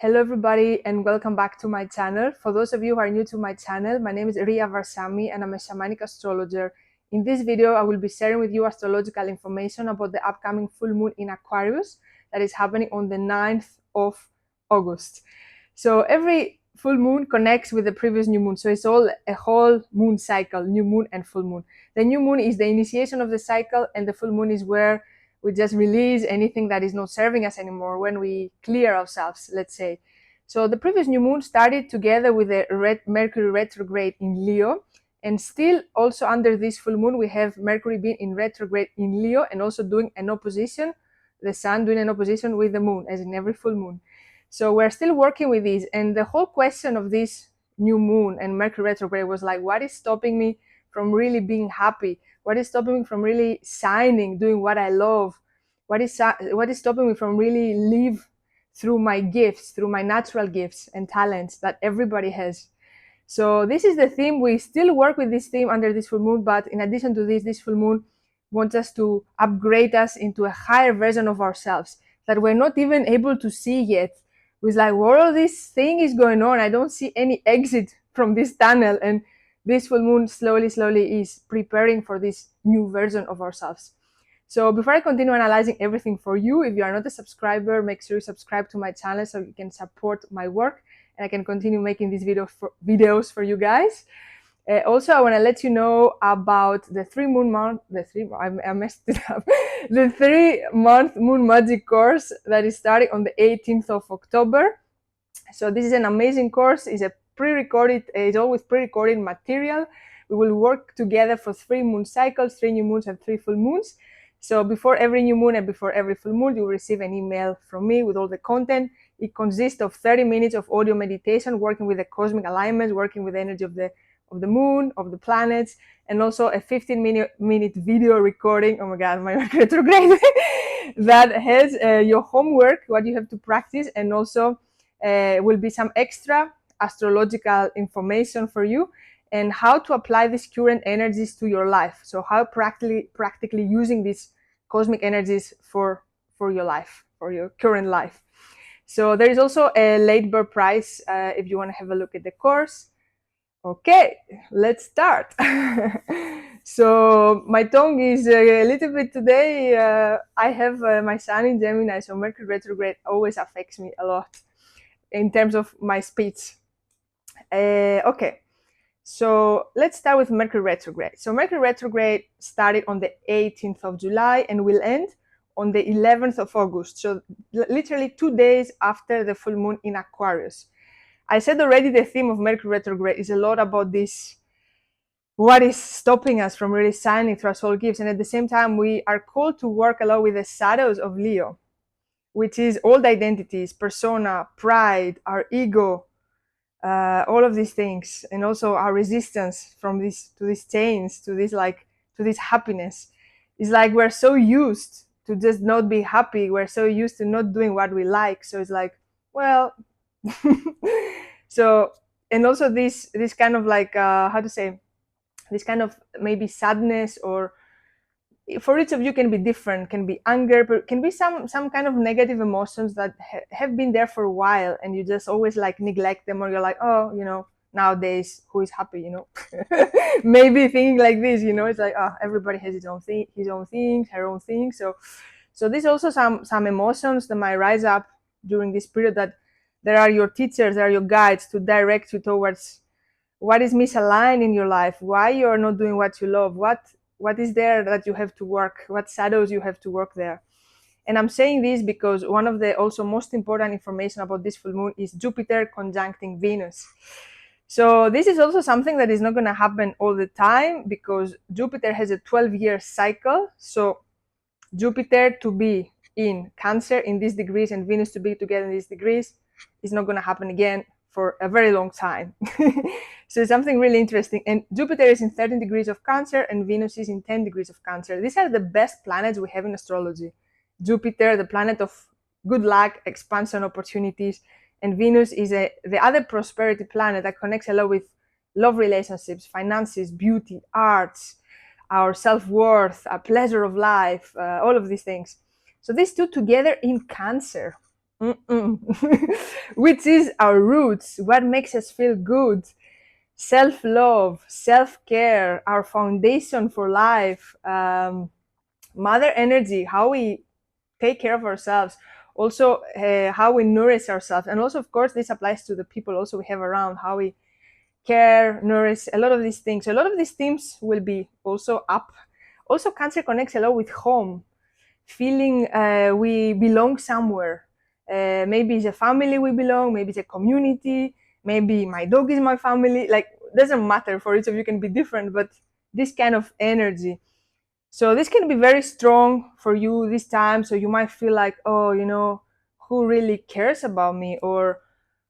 Hello everybody and welcome back to my channel. For those of you who are new to my channel, my name is Ria Varsami and I'm a shamanic astrologer. In this video, I will be sharing with you astrological information about the upcoming full moon in Aquarius that is happening on the 9th of August. So every full moon connects with the previous new moon. So it's all a whole moon cycle, new moon and full moon. The new moon is the initiation of the cycle and the full moon is where we just release anything that is not serving us anymore, when we clear ourselves, let's say. So the previous new moon started together with the Mercury retrograde in Leo, and still also under this full moon we have Mercury being in retrograde in Leo and also doing an opposition, the sun doing an opposition with the moon, as in every full moon. So we're still working with this, and the whole question of this new moon and Mercury retrograde was like, what is stopping me from really being happy? What is stopping me from really shining, doing what I love? What is stopping me from really live through my gifts, through my natural gifts and talents that everybody has? So this is the theme. We still work with this theme under this full moon, but in addition to this full moon wants us to upgrade us into a higher version of ourselves that we're not even able to see yet. It's like, all this thing is going on. I don't see any exit from this tunnel, and this full moon slowly is preparing for this new version of ourselves. So before I continue analyzing everything for you, if you are not a subscriber, make sure you subscribe to my channel so you can support my work and I can continue making these videos for you guys. Also, I want to let you know about the 3-month moon magic course that is starting on the 18th of October. So this is an amazing course. It's a pre-recorded, it's always pre-recorded material. We will work together for 3 moon cycles, 3 new moons and 3 full moons. So before every new moon and before every full moon, you will receive an email from me with all the content. It consists of 30 minutes of audio meditation, working with the cosmic alignments, working with the energy of the moon, of the planets, and also a 15-minute video recording. Oh my God, my retrograde that has your homework, what you have to practice, and also will be some extra astrological information for you and how to apply these current energies to your life. So how practically using these cosmic energies for your life, for your current life. So there is also a late bird price if you want to have a look at the course. Okay, let's start. So my tongue is a little bit today. I have my sun in Gemini, so Mercury retrograde always affects me a lot in terms of my speech. Okay, so let's start with Mercury retrograde. So Mercury retrograde started on the 18th of July and will end on the 11th of August. So literally 2 days after the full moon in Aquarius. I said already the theme of Mercury retrograde is a lot about this, what is stopping us from really shining through our soul gifts. And at the same time, we are called to work a lot with the shadows of Leo, which is old identities, persona, pride, our ego, all of these things, and also our resistance from to these chains, to this happiness. It's like we're so used to just not be happy. We're so used to not doing what we like. So it's like, well, so, and also this kind of like how to say, this kind of maybe sadness, or for each of you can be different, can be anger, but can be some kind of negative emotions that have been there for a while and you just always like neglect them, or you're like, oh, nowadays who is happy, maybe thinking like this, it's like, oh, everybody has his own thing, her own thing. So there's also some emotions that might rise up during this period, that there are your teachers, there are your guides to direct you towards what is misaligned in your life, why you're not doing what you love, what is there that you have to work, what shadows you have to work there. And I'm saying this because one of the also most important information about this full moon is Jupiter conjuncting Venus. So this is also something that is not going to happen all the time, because Jupiter has a 12-year cycle. So Jupiter to be in Cancer in these degrees and Venus to be together in these degrees is not going to happen again for a very long time. So it's something really interesting. And Jupiter is in 13 degrees of Cancer and Venus is in 10 degrees of Cancer. These are the best planets we have in astrology. Jupiter, the planet of good luck, expansion, opportunities, and Venus is the other prosperity planet that connects a lot with love relationships, finances, beauty, arts, our self-worth, a pleasure of life, all of these things. So these two together in Cancer. Mm-mm. Which is our roots, what makes us feel good, self-love, self-care, our foundation for life, mother energy, how we take care of ourselves, also how we nourish ourselves, and also of course this applies to the people also we have around, how we care, nourish, a lot of these things. A lot of these themes will be also up. Also, Cancer connects a lot with home, feeling we belong somewhere. Maybe it's a family we belong, maybe it's a community, maybe my dog is my family. Like, doesn't matter, for each of you can be different, but this kind of energy. So this can be very strong for you this time. So you might feel like, oh, who really cares about me? Or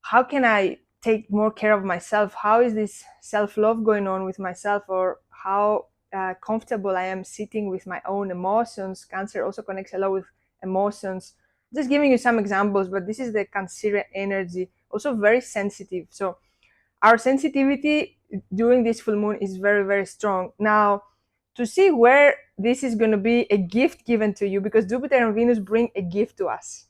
how can I take more care of myself? How is this self-love going on with myself? Or how comfortable I am sitting with my own emotions? Cancer also connects a lot with emotions. Just giving you some examples, but this is the Cancer energy, also very sensitive. So our sensitivity during this full moon is very, very strong. Now, to see where this is going to be a gift given to you, because Jupiter and Venus bring a gift to us.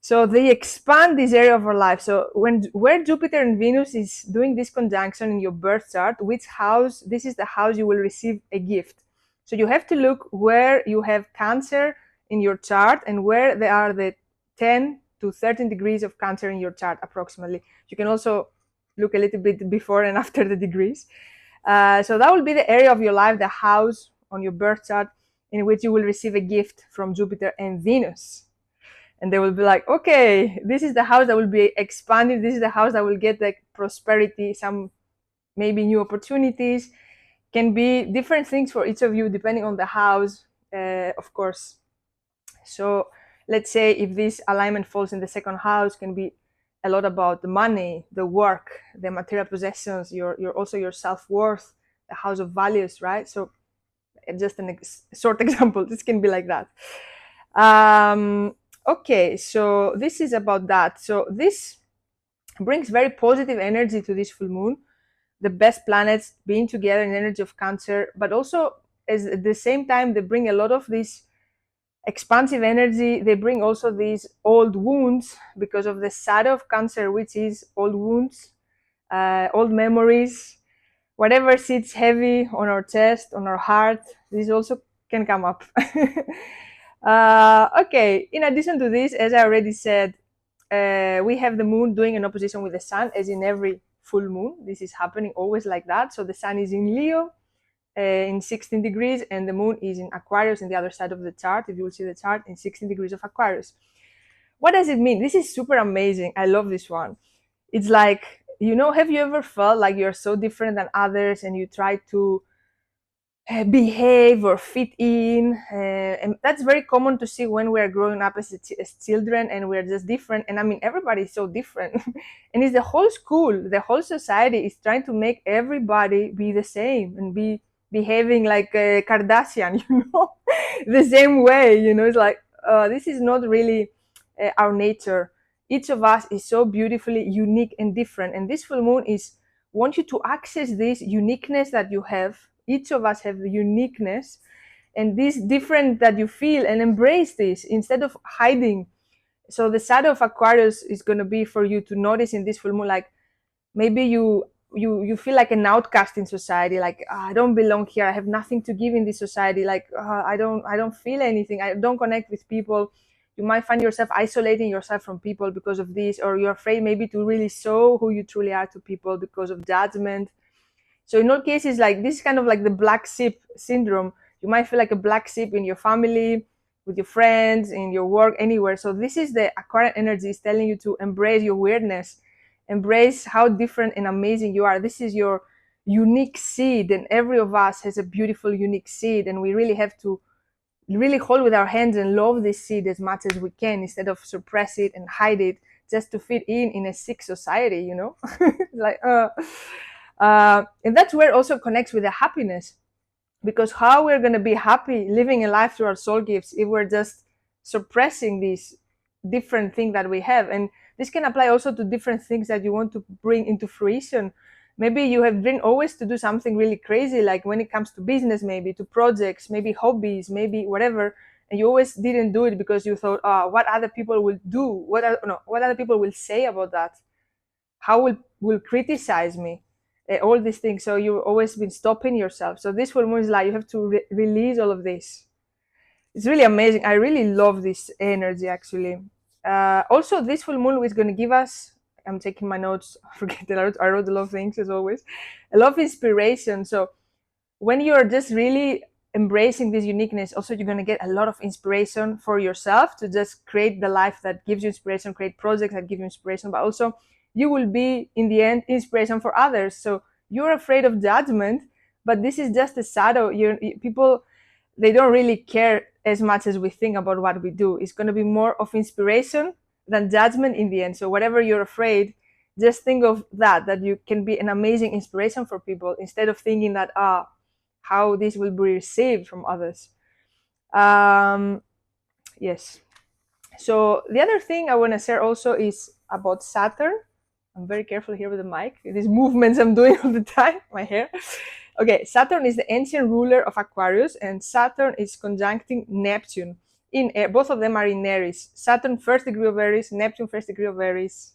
So they expand this area of our life. So where Jupiter and Venus is doing this conjunction in your birth chart, which house, this is the house you will receive a gift. So you have to look where you have Cancer in your chart and where there are the 10 to 13 degrees of Cancer in your chart approximately. You can also look a little bit before and after the degrees. So that will be the area of your life, the house on your birth chart in which you will receive a gift from Jupiter and Venus. And they will be like, okay, this is the house that will be expanded. This is the house that will get like prosperity, some maybe new opportunities. Can be different things for each of you depending on the house, of course. So let's say if this alignment falls in the second house, can be a lot about the money, the work, the material possessions, your also your self-worth, the house of values, right? So just a short example, this can be like that. Okay, so this is about that. So this brings very positive energy to this full moon, the best planets being together in energy of Cancer, but also at the same time they bring a lot of this expansive energy. They bring also these old wounds because of the shadow of Cancer, which is old wounds, old memories, whatever sits heavy on our chest, on our heart. This also can come up. Okay, in addition to this, as I already said, we have the moon doing an opposition with the sun, as in every full moon. This is happening always like that. So the sun is in Leo in 16 degrees, and the moon is in Aquarius in the other side of the chart. If you will see the chart, in 16 degrees of Aquarius. What does it mean? This is super amazing. I love this one. It's like, have you ever felt like you're so different than others and you try to behave or fit in, and that's very common to see when we're growing up as children and we're just different. And I mean, everybody's so different. And it's the whole school, the whole society is trying to make everybody be the same and be behaving like a Kardashian, the same way. It's like, this is not really our nature. Each of us is so beautifully unique and different, and this full moon is want you to access this uniqueness that you have. Each of us have the uniqueness and this different that you feel, and embrace this instead of hiding. So the shadow of Aquarius is going to be for you to notice in this full moon, like maybe you feel like an outcast in society, like, I don't belong here, I have nothing to give in this society, like, I don't feel anything, I don't connect with people. You might find yourself isolating yourself from people because of this, or you're afraid maybe to really show who you truly are to people because of judgment. So in all cases, like, this is kind of like the black sheep syndrome. You might feel like a black sheep in your family, with your friends, in your work, anywhere. So this is the Aquarian energy is telling you to embrace your weirdness, embrace how different and amazing you are. This is your unique seed, and every of us has a beautiful, unique seed, and we really have to really hold with our hands and love this seed as much as we can, instead of suppress it and hide it just to fit in a sick society. Like, and that's where it also connects with the happiness, because how we're going to be happy living a life through our soul gifts if we're just suppressing these different things that we have. And this can apply also to different things that you want to bring into fruition. Maybe you have dreamed always to do something really crazy, like when it comes to business, maybe to projects, maybe hobbies, maybe whatever, and you always didn't do it because you thought, what other people will do, what other people will say about that, how will criticize me, all these things. So you've always been stopping yourself. So this full moon is like you have to release all of this. It's really amazing. I really love this energy, actually. Also, this full moon is going to give us, I'm taking my notes, forget that I wrote a lot of things as always, a lot of inspiration. So when you're just really embracing this uniqueness, also you're going to get a lot of inspiration for yourself to just create the life that gives you inspiration, create projects that give you inspiration, but also you will be in the end inspiration for others. So you're afraid of judgment, but this is just a shadow. People, they don't really care as much as we think about what we do. It's going to be more of inspiration than judgment in the end. So whatever you're afraid, just think of that you can be an amazing inspiration for people, instead of thinking that how this will be received from others. Yes. So the other thing I want to share also is about Saturn. I'm very careful here with the mic. These movements I'm doing all the time, my hair. Okay, Saturn is the ancient ruler of Aquarius, and Saturn is conjuncting Neptune. Both of them are in Aries. Saturn first degree of Aries, Neptune first degree of Aries.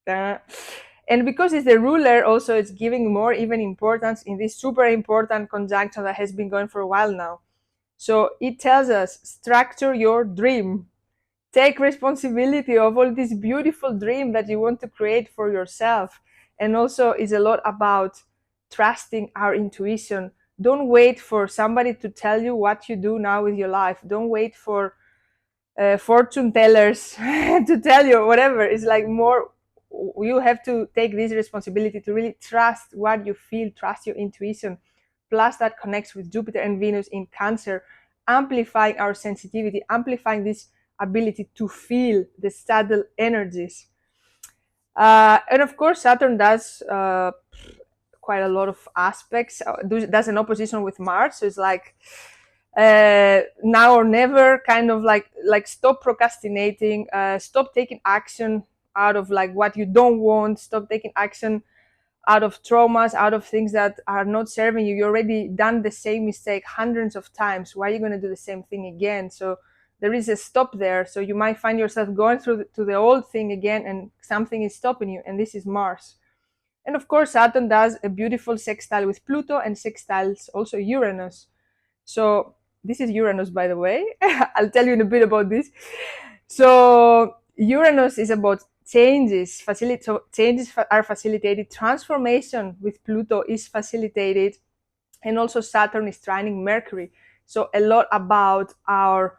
And because it's the ruler, also it's giving more even importance in this super important conjunction that has been going for a while now. So it tells us, structure your dream. Take responsibility of all this beautiful dream that you want to create for yourself. And also it's a lot about trusting our intuition. Don't wait for somebody to tell you what you do now with your life. Don't wait for fortune tellers to tell you whatever. It's like more, you have to take this responsibility to really trust what you feel, trust your intuition. Plus that connects with Jupiter and Venus in Cancer, amplifying our sensitivity, amplifying this ability to feel the subtle energies. And of course, Saturn does quite a lot of aspects. Does an opposition with Mars, so it's like now or never, kind of like stop procrastinating, stop taking action out of like what you don't want, stop taking action out of traumas, out of things that are not serving you. You already done the same mistake hundreds of times. Why are you going to do the same thing again? So there is a stop there. So you might find yourself going through to the old thing again, and something is stopping you, and this is Mars. And of course, Saturn does a beautiful sextile with Pluto and sextiles also Uranus. So this is Uranus, by the way. I'll tell you in a bit about this. So Uranus is about changes. So changes are facilitated. Transformation with Pluto is facilitated. And also Saturn is trining Mercury. So a lot about our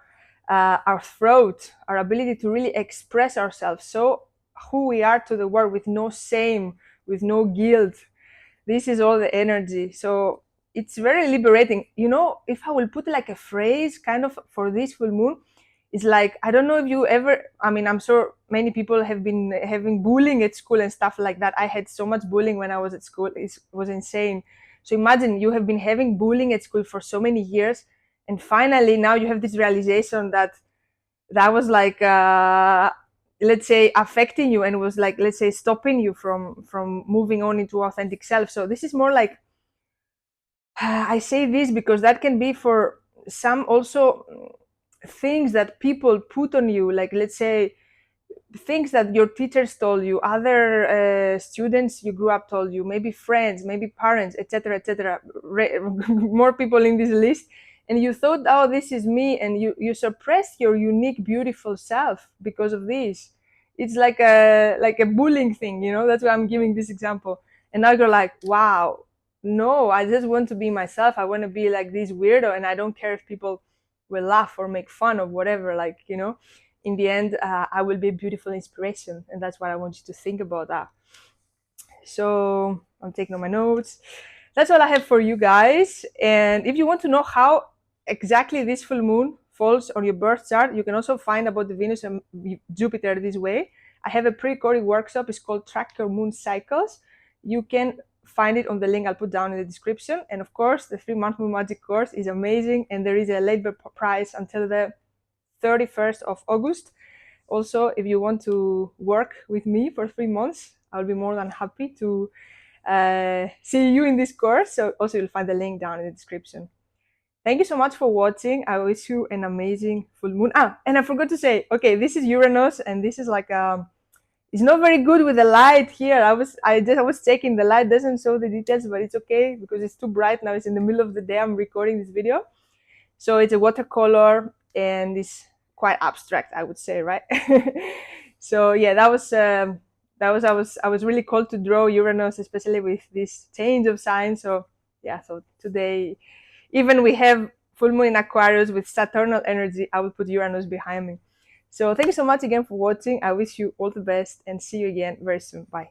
throat, our ability to really express ourselves. So who we are to the world with no shame, with no guilt. This is all the energy. So it's very liberating. You know, if I will put like a phrase kind of for this full moon, it's like, I don't know if you ever, I mean, I'm sure many people have been having bullying at school and stuff like that. I had so much bullying when I was at school. It was insane. So imagine you have been having bullying at school for so many years, and finally now you have this realization that was like let's say affecting you, and was like, let's say, stopping you from moving on into authentic self. So this is more like I say this because that can be for some also things that people put on you, like let's say things that your teachers told you, other students you grew up told you, maybe friends, maybe parents, etc., etc. More people in this list, and you thought, oh, this is me, and you suppressed your unique, beautiful self because of this. It's like a bullying thing, you know. That's why I'm giving this example. And now you're like, wow, no, I just want to be myself. I want to be like this weirdo, and I don't care if people will laugh or make fun of whatever, like, you know. In the end, I will be a beautiful inspiration, and that's what I want you to think about that. So I'm taking all my notes. That's all I have for you guys. And if you want to know how exactly this full moon falls on your birth chart, you can also find about the Venus and Jupiter this way. I have a pre-recorded workshop. It's called Track Your Moon Cycles. You can find it on the link I'll put down in the description. And of course, the 3-month Moon Magic course is amazing, and there is a late bird price until the 31st of August. Also, if you want to work with me for 3 months, I'll be more than happy to see you in this course. So also you'll find the link down in the description. Thank you so much for watching. I wish you an amazing full moon. And I forgot to say, okay, this is Uranus, and this is like it's not very good with the light here. I was checking, the light doesn't show the details, but it's okay because it's too bright now. It's in the middle of the day. I'm recording this video, so it's a watercolor and it's quite abstract, I would say, right? So yeah, I was really called to draw Uranus, especially with this change of sign. So yeah, so today, even we have full moon in Aquarius with Saturnal energy, I will put Uranus behind me. So thank you so much again for watching. I wish you all the best and see you again very soon. Bye.